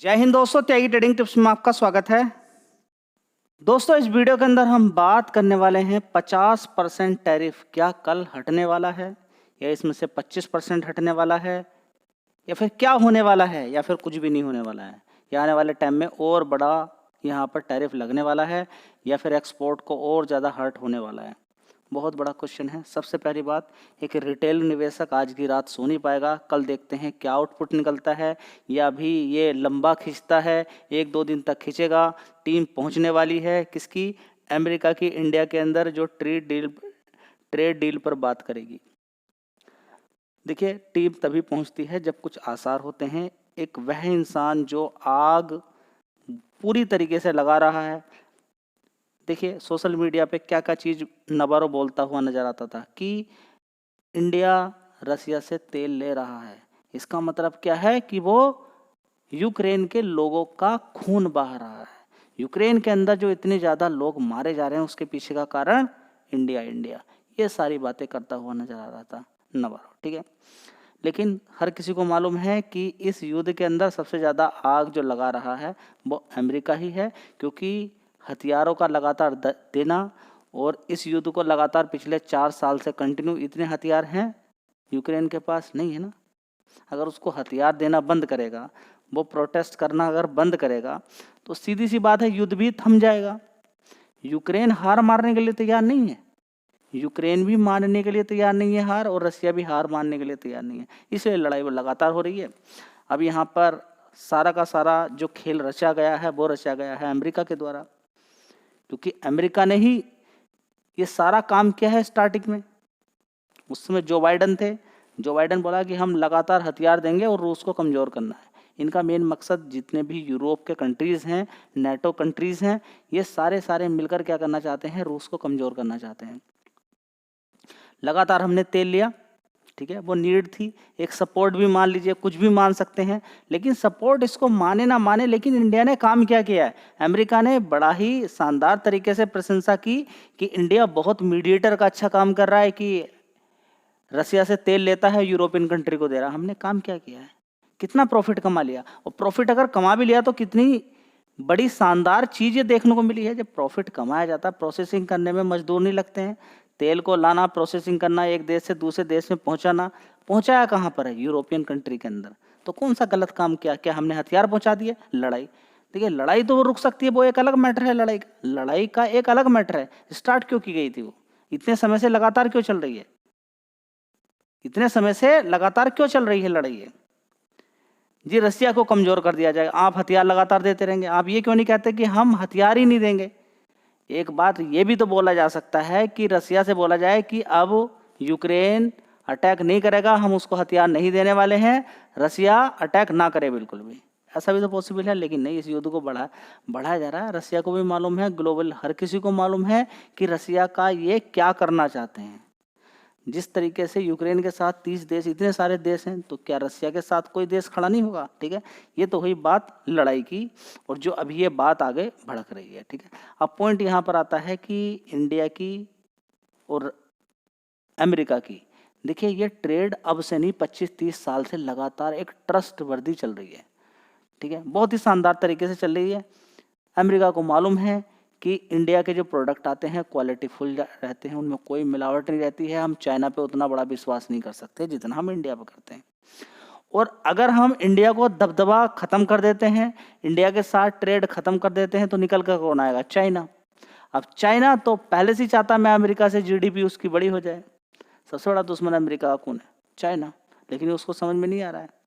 जय हिंद दोस्तों, त्यागी trading tips में आपका स्वागत है। दोस्तों, इस वीडियो के अंदर हम बात करने वाले हैं 50% टैरिफ क्या कल हटने वाला है, या इसमें से 25% हटने वाला है, या फिर क्या होने वाला है, या फिर कुछ भी नहीं होने वाला है, या आने वाले टाइम में और बड़ा यहाँ पर टैरिफ लगने वाला है, या फिर एक्सपोर्ट को और ज़्यादा हर्ट होने वाला है। बहुत बड़ा क्वेश्चन है। सबसे पहली बात, एक रिटेल निवेशक आज की रात सो नहीं पाएगा। कल देखते हैं क्या आउटपुट निकलता है, या अभी ये लंबा खींचता है, 1-2 दिन तक खींचेगा। टीम पहुंचने वाली है किसकी? अमेरिका की, इंडिया के अंदर, जो ट्रेड डील पर बात करेगी। देखिए, टीम तभी पहुंचती है जब कुछ आसार होते हैं। एक वह इंसान जो आग पूरी तरीके से लगा रहा है। देखिए, सोशल मीडिया पे क्या क्या चीज़ नबारो बोलता हुआ नजर आता था कि इंडिया रसिया से तेल ले रहा है। इसका मतलब क्या है कि वो यूक्रेन के लोगों का खून बहा रहा है। यूक्रेन के अंदर जो इतने ज़्यादा लोग मारे जा रहे हैं, उसके पीछे का कारण इंडिया इंडिया ये सारी बातें करता हुआ नजर आ रहा था नबारो। ठीक है, लेकिन हर किसी को मालूम है कि इस युद्ध के अंदर सबसे ज़्यादा आग जो लगा रहा है वो अमेरिका ही है, क्योंकि हथियारों का लगातार देना, और इस युद्ध को लगातार पिछले 4 साल से कंटिन्यू, इतने हथियार हैं यूक्रेन के पास नहीं है ना। अगर उसको हथियार देना बंद करेगा, वो प्रोटेस्ट करना अगर बंद करेगा, तो सीधी सी बात है, युद्ध भी थम जाएगा। यूक्रेन हार मारने के लिए तैयार नहीं है, यूक्रेन भी मानने के लिए तैयार नहीं है हार, और रसिया भी हार मानने के लिए तैयार नहीं है। इसलिए लड़ाई वो लगातार हो रही है। अब यहाँ पर सारा का सारा जो खेल रचा गया है वो रचा गया है अमेरिका के द्वारा, क्योंकि अमेरिका ने ही ये सारा काम किया है स्टार्टिंग में। उस समय जो बाइडन थे, जो बाइडन बोला कि हम लगातार हथियार देंगे और रूस को कमज़ोर करना है। इनका मेन मकसद, जितने भी यूरोप के कंट्रीज़ हैं, नेटो कंट्रीज़ हैं, ये सारे मिलकर क्या करना चाहते हैं? रूस को कमज़ोर करना चाहते हैं। लगातार हमने तेल लिया, ठीक है, वो नीड थी। एक सपोर्ट भी मान लीजिए, कुछ भी मान सकते हैं, लेकिन सपोर्ट इसको माने ना माने, लेकिन इंडिया ने काम क्या किया है? अमेरिका ने बड़ा ही शानदार तरीके से प्रशंसा की कि इंडिया बहुत मीडिएटर का अच्छा काम कर रहा है, कि रसिया से तेल लेता है, यूरोपियन कंट्री को दे रहा है। हमने काम क्या किया है? कितना प्रॉफिट कमा लिया, और प्रॉफिट अगर कमा भी लिया तो कितनी बड़ी शानदार चीज़ ये देखने को मिली है। जब प्रॉफिट कमाया जाता है, प्रोसेसिंग करने में मजदूर नहीं लगते हैं। तेल को लाना, प्रोसेसिंग करना, एक देश से दूसरे देश में पहुंचाना, पहुंचाया कहाँ पर है? यूरोपियन कंट्री के अंदर। तो कौन सा गलत काम किया? क्या हमने हथियार पहुंचा दिए? लड़ाई, देखिए, लड़ाई तो वो रुक सकती है, वो एक अलग मैटर है। लड़ाई का एक अलग मैटर है। स्टार्ट क्यों की गई थी वो? इतने समय से लगातार क्यों चल रही है? इतने समय से लगातार क्यों चल रही है लड़ाई है? जी, रसिया को कमजोर कर दिया जाए। आप हथियार लगातार देते रहेंगे। आप ये क्यों नहीं कहते कि हम हथियार ही नहीं देंगे? एक बात ये भी तो बोला जा सकता है कि रसिया से बोला जाए कि अब यूक्रेन अटैक नहीं करेगा, हम उसको हथियार नहीं देने वाले हैं, रसिया अटैक ना करे बिल्कुल भी। ऐसा भी तो पॉसिबल है, लेकिन नहीं, इस युद्ध को बढ़ाया जा रहा है। रसिया को भी मालूम है, ग्लोबल हर किसी को मालूम है कि रसिया का ये क्या करना चाहते हैं। जिस तरीके से यूक्रेन के साथ 30 देश, इतने सारे देश हैं, तो क्या रसिया के साथ कोई देश खड़ा नहीं होगा? ठीक है, ये तो हुई बात लड़ाई की, और जो अभी ये बात आगे भड़क रही है। ठीक है, अब पॉइंट यहाँ पर आता है कि इंडिया की और अमेरिका की, देखिए, ये ट्रेड अब से नहीं, 25-30 साल से लगातार एक ट्रस्ट वर्दी चल रही है। ठीक है, बहुत ही शानदार तरीके से चल रही है। अमेरिका को मालूम है कि इंडिया के जो प्रोडक्ट आते हैं क्वालिटीफुल रहते हैं, उनमें कोई मिलावट नहीं रहती है। हम चाइना पे उतना बड़ा विश्वास नहीं कर सकते जितना हम इंडिया पे करते हैं। और अगर हम इंडिया को दबदबा खत्म कर देते हैं, इंडिया के साथ ट्रेड खत्म कर देते हैं, तो निकल कर कौन आएगा? चाइना। अब चाइना तो पहले से ही चाहता मैं अमेरिका से जीडीपी उसकी बड़ी हो जाए। सबसे बड़ा दुश्मन अमेरिका का कौन है? चाइना। लेकिन उसको समझ में नहीं आ रहा है।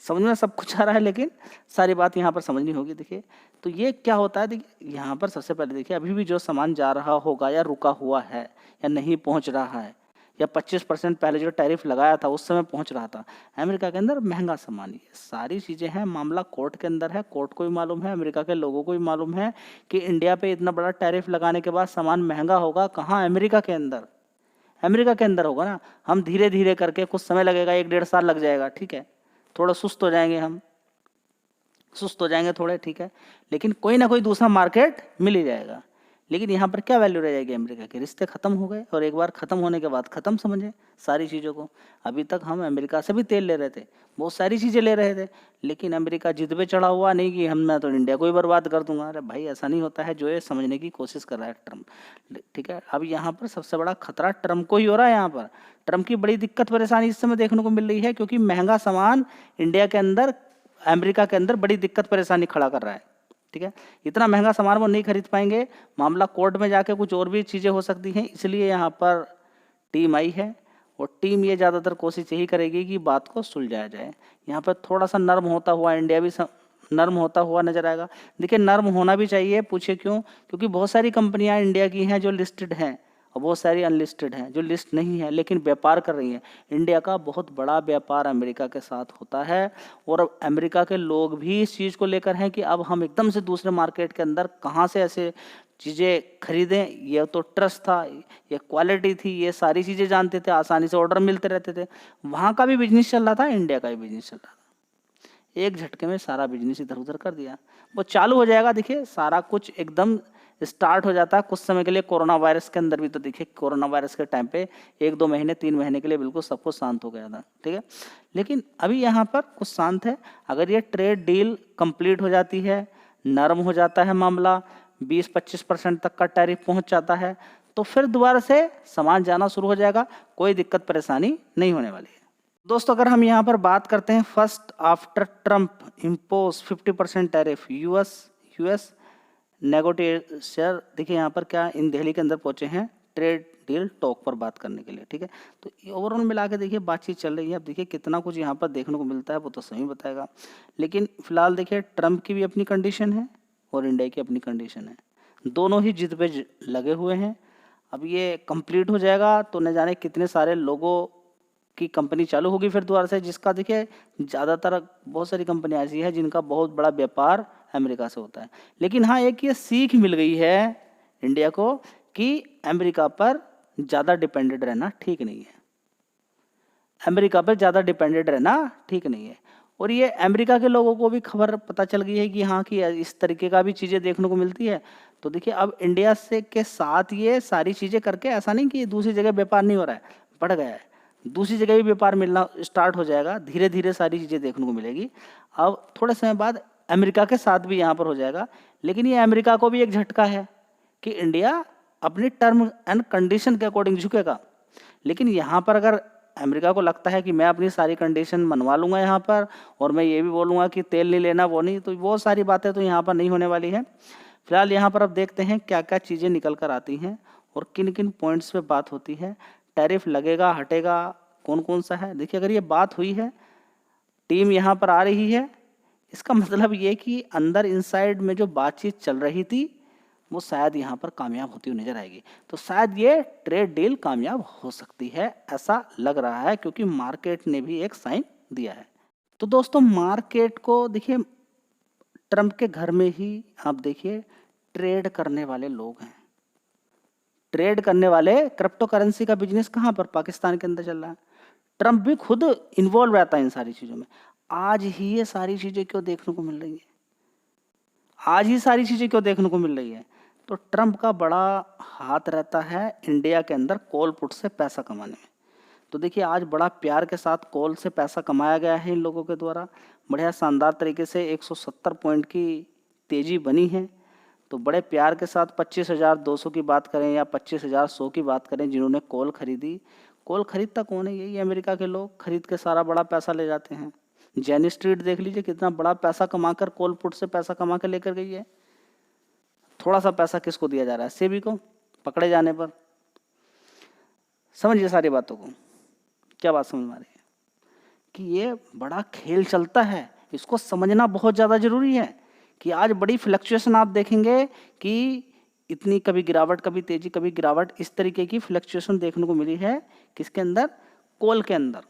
समझ में सब कुछ आ रहा है, लेकिन सारी बात यहाँ पर समझनी होगी। देखिए, तो ये क्या होता है? देखिए, यहाँ पर सबसे पहले देखिए, अभी भी जो सामान जा रहा होगा, या रुका हुआ है, या नहीं पहुँच रहा है, या 25% पहले जो टैरिफ लगाया था उस समय पहुँच रहा था, अमेरिका के अंदर महंगा सामान, ये सारी चीज़ें हैं। मामला कोर्ट के अंदर है, कोर्ट को भी मालूम है, अमेरिका के लोगों को भी मालूम है कि इंडिया पे इतना बड़ा टैरिफ लगाने के बाद सामान महंगा होगा कहाँ? अमेरिका के अंदर। अमेरिका के अंदर होगा ना। हम धीरे धीरे करके, कुछ समय लगेगा, 1-1.5 साल लग जाएगा, ठीक है, थोड़ा सुस्त हो जाएंगे, हम सुस्त हो जाएंगे थोड़े, ठीक है, लेकिन कोई ना कोई दूसरा मार्केट मिल ही जाएगा। लेकिन यहाँ पर क्या वैल्यू रह जाएगी अमेरिका के? रिश्ते खत्म हो गए, और एक बार खत्म होने के बाद खत्म समझे सारी चीज़ों को। अभी तक हम अमेरिका से भी तेल ले रहे थे, बहुत सारी चीज़ें ले रहे थे, लेकिन अमेरिका जिद पे चढ़ा हुआ नहीं कि मैं तो इंडिया को ही बर्बाद कर दूंगा। अरे भाई ऐसा नहीं होता है, जो ये समझने की कोशिश कर रहा है ट्रम्प। ठीक है, अब यहाँ पर सबसे बड़ा खतरा ट्रम्प को ही हो रहा है। यहाँ पर ट्रम्प की बड़ी दिक्कत परेशानी इस समय देखने को मिल रही है, क्योंकि महंगा सामान इंडिया के अंदर, अमेरिका के अंदर बड़ी दिक्कत परेशानी खड़ा कर रहा है। ठीक है, इतना महंगा सामान वो नहीं खरीद पाएंगे, मामला कोर्ट में जाके कुछ और भी चीज़ें हो सकती हैं, इसलिए यहाँ पर टीम आई है, और टीम ये ज़्यादातर कोशिश यही करेगी कि बात को सुलझाया जाए। यहाँ पर थोड़ा सा नर्म होता हुआ इंडिया भी नर्म होता हुआ नजर आएगा। देखिए नर्म होना भी चाहिए, पूछे क्यों? क्योंकि बहुत सारी कंपनियां इंडिया की हैं जो लिस्टेड हैं, और बहुत सारी अनलिस्टेड हैं जो लिस्ट नहीं है लेकिन व्यापार कर रही हैं। इंडिया का बहुत बड़ा व्यापार अमेरिका के साथ होता है, और अब अमेरिका के लोग भी इस चीज़ को लेकर हैं कि अब हम एकदम से दूसरे मार्केट के अंदर कहाँ से ऐसे चीज़ें खरीदें। ये तो ट्रस्ट था, ये क्वालिटी थी, ये सारी चीज़ें जानते थे, आसानी से ऑर्डर मिलते रहते थे। वहाँ का भी बिजनेस चल रहा था, इंडिया का भी बिजनेस चल रहा था। एक झटके में सारा बिजनेस इधर उधर कर दिया। वो चालू हो जाएगा, देखिए सारा कुछ एकदम स्टार्ट हो जाता है कुछ समय के लिए। कोरोना वायरस के अंदर भी तो देखिए, कोरोना वायरस के टाइम पे 1-2 महीने 3 महीने के लिए बिल्कुल सब कुछ शांत हो गया था। ठीक है, लेकिन अभी यहाँ पर कुछ शांत है। अगर ये ट्रेड डील कंप्लीट हो जाती है, नरम हो जाता है मामला, 20-25% तक का टैरिफ पहुंच जाता है, तो फिर दोबारा से सामान जाना शुरू हो जाएगा, कोई दिक्कत परेशानी नहीं होने वाली है। दोस्तों अगर हम यहाँ पर बात करते हैं, first after Trump impose 50% tariff, US negotiation, देखिए यहाँ पर क्या इन दिल्ली के अंदर पहुंचे हैं ट्रेड डील टॉक पर बात करने के लिए। ठीक है, तो ओवरऑल मिला के देखिए बातचीत चल रही है। अब देखिए कितना कुछ यहाँ पर देखने को मिलता है वो तो सही बताएगा, लेकिन फिलहाल देखिए ट्रम्प की भी अपनी कंडीशन है और इंडिया की अपनी कंडीशन है, दोनों ही जिद पे लगे हुए हैं। अब ये कंप्लीट हो जाएगा तो न जाने कितने सारे लोगों की कंपनी चालू होगी फिर दोबारा से, जिसका देखिए ज़्यादातर बहुत सारी कंपनियाँ ऐसी है जिनका बहुत बड़ा व्यापार अमेरिका से होता है। लेकिन हाँ एक ये सीख मिल गई है इंडिया को कि अमेरिका पर ज़्यादा डिपेंडेंट रहना ठीक नहीं है, अमेरिका पर ज़्यादा डिपेंडेंट रहना ठीक नहीं है। और ये अमेरिका के लोगों को भी खबर पता चल गई है कि हाँ कि इस तरीके का भी चीज़ें देखने को मिलती है। तो देखिए अब इंडिया से के साथ ये सारी चीज़ें करके, ऐसा नहीं कि दूसरी जगह व्यापार नहीं हो रहा है, बढ़ गया है, दूसरी जगह भी व्यापार मिलना स्टार्ट हो जाएगा, धीरे धीरे सारी चीज़ें देखने को मिलेगी। अब थोड़े समय बाद अमेरिका के साथ भी यहाँ पर हो जाएगा, लेकिन ये अमेरिका को भी एक झटका है कि इंडिया अपनी टर्म एंड कंडीशन के अकॉर्डिंग झुकेगा। लेकिन यहाँ पर अगर अमेरिका को लगता है कि मैं अपनी सारी कंडीशन मनवा लूँगा यहाँ पर, और मैं ये भी बोलूँगा कि तेल नहीं लेना वो नहीं, तो बहुत सारी बातें तो यहाँ पर नहीं होने वाली है। फिलहाल यहाँ पर अब देखते हैं क्या क्या चीज़ें निकल कर आती हैं और किन किन पॉइंट्स पे बात होती है, टैरिफ लगेगा हटेगा कौन कौन सा है। देखिए अगर ये बात हुई है, टीम यहाँ पर आ रही है, इसका मतलब ये कि अंदर इनसाइड में जो बातचीत चल रही थी वो शायद यहाँ पर कामयाब होती हुई नजर आएगी। तो शायद ये ट्रेड डील कामयाब हो सकती है, ऐसा लग रहा है, क्योंकि मार्केट ने भी एक साइन दिया है। तो दोस्तों मार्केट को देखिए, ट्रम्प के घर में ही आप देखिए ट्रेड करने वाले लोग हैं, ट्रेड करने वाले, क्रिप्टो करेंसी का बिजनेस कहाँ पर? पाकिस्तान के अंदर चल रहा है। ट्रम्प भी खुद इन्वॉल्व रहता है इन सारी चीज़ों में। आज ही ये सारी चीज़ें क्यों देखने को मिल रही है? आज ही सारी चीज़ें क्यों देखने को मिल रही है? तो ट्रम्प का बड़ा हाथ रहता है इंडिया के अंदर कॉल पुट से पैसा कमाने में। तो देखिए आज बड़ा प्यार के साथ कॉल से पैसा कमाया गया है इन लोगों के द्वारा, बढ़िया शानदार तरीके से 170 पॉइंट की तेज़ी बनी है। तो बड़े प्यार के साथ 25,200 की बात करें या 25,100 की बात करें, जिन्होंने कॉल खरीदी, कॉल खरीदता कौन है? यही अमेरिका के लोग खरीद के सारा बड़ा पैसा ले जाते हैं। जैनी स्ट्रीट देख लीजिए कितना बड़ा पैसा कमाकर कॉल पुट से पैसा कमा कर लेकर गई है। थोड़ा सा पैसा किसको दिया जा रहा है? सेबी को, पकड़े जाने पर। समझिए सारी बातों को, क्या बात समझ में आ रही है कि ये बड़ा खेल चलता है, इसको समझना बहुत ज़्यादा जरूरी है। कि आज बड़ी फ्लक्चुएशन आप देखेंगे कि इतनी कभी गिरावट कभी तेजी कभी गिरावट, इस तरीके की फ्लक्चुएशन देखने को मिली है किसके अंदर? कॉल के अंदर।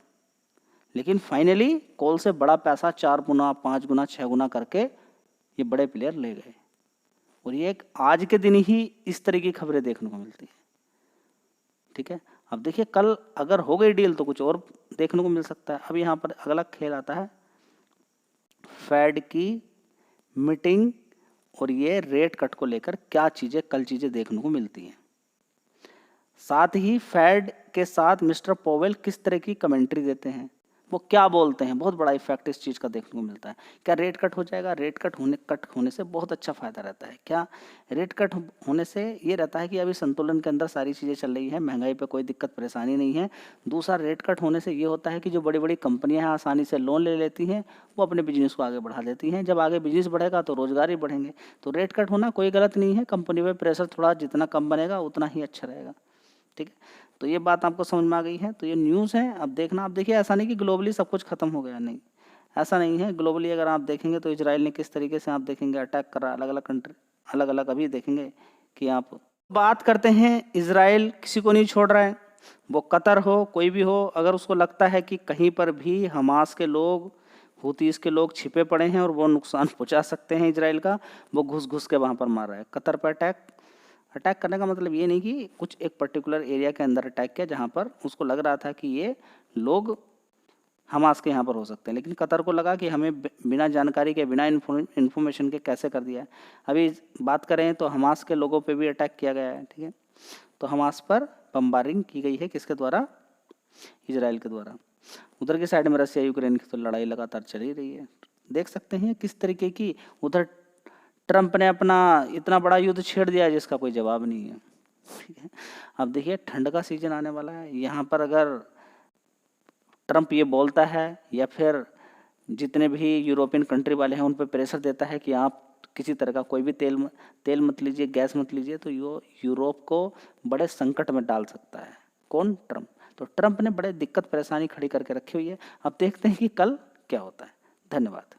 लेकिन फाइनली कॉल से बड़ा पैसा 4 गुना 5 गुना 6 गुना करके ये बड़े प्लेयर ले गए। और ये एक आज के दिन ही इस तरह की खबरें देखने को मिलती है। ठीक है, अब देखिए कल अगर हो गई डील तो कुछ और देखने को मिल सकता है। अब यहाँ पर अगला खेल आता है, फेड की मीटिंग और ये रेट कट को लेकर क्या चीज़ें कल चीज़ें देखने को मिलती हैं। साथ ही फेड के साथ मिस्टर पोवेल किस तरह की कमेंट्री देते हैं, वो क्या बोलते हैं, बहुत बड़ा इफेक्ट इस चीज़ का देखने को मिलता है। क्या रेट कट हो जाएगा? रेट कट होने से बहुत अच्छा फ़ायदा रहता है। क्या रेट कट होने से ये रहता है कि अभी संतुलन के अंदर सारी चीज़ें चल रही है, महंगाई पे कोई दिक्कत परेशानी नहीं है। दूसरा, रेट कट होने से ये होता है कि जो बड़ी बड़ी कंपनियां हैं आसानी से लोन ले लेती हैं, वो अपने बिजनेस को आगे बढ़ा देती हैं। जब आगे बिजनेस बढ़ेगा तो रोजगार ही बढ़ेंगे। तो रेट कट होना कोई गलत नहीं है, कंपनी पे प्रेशर थोड़ा जितना कम बनेगा उतना ही अच्छा रहेगा। ठीक है, तो ये बात आपको समझ में आ गई है। तो ये न्यूज़ है, अब देखना। आप देखिए, ऐसा नहीं कि ग्लोबली सब कुछ खत्म हो गया, नहीं, ऐसा नहीं है। ग्लोबली अगर आप देखेंगे तो इजराइल ने किस तरीके से आप देखेंगे अटैक कर रहा है, अलग अलग कंट्री, अलग अलग अभी देखेंगे कि आप बात करते हैं। इजराइल किसी को नहीं छोड़ रहा है, वो कतर हो कोई भी हो, अगर उसको लगता है कि कहीं पर भी हमास के लोग, हुतीस के लोग छिपे पड़े हैं और वो नुकसान पहुंचा सकते हैं इजराइल का, वो घुस घुस के वहाँ पर मार रहा है। कतर पर अटैक करने का मतलब ये नहीं कि कुछ एक पर्टिकुलर एरिया के अंदर अटैक किया जहाँ पर उसको लग रहा था कि ये लोग हमास के यहाँ पर हो सकते हैं, लेकिन कतर को लगा कि हमें बिना जानकारी के, बिना इन्फॉर्मेशन के कैसे कर दिया है। अभी बात करें तो हमास के लोगों पे भी अटैक किया गया है। ठीक है, तो हमास पर बम्बारिंग की गई है, किसके द्वारा? इजराइल के द्वारा। उधर की साइड में रशिया यूक्रेन की तो लड़ाई लगातार चल ही रही है। देख सकते हैं किस तरीके की उधर ट्रंप ने अपना इतना बड़ा युद्ध छेड़ दिया जिसका कोई जवाब नहीं है। ठीक है, अब देखिए ठंड का सीजन आने वाला है, यहाँ पर अगर ट्रंप ये बोलता है या फिर जितने भी यूरोपियन कंट्री वाले हैं उन पर प्रेशर देता है कि आप किसी तरह का कोई भी तेल मत लीजिए, गैस मत लीजिए, तो यूरोप को बड़े संकट में डाल सकता है। कौन? ट्रंप। तो ट्रंप ने बड़े दिक्कत परेशानी खड़ी करके रखी हुई है। अब देखते हैं कि कल क्या होता है। धन्यवाद।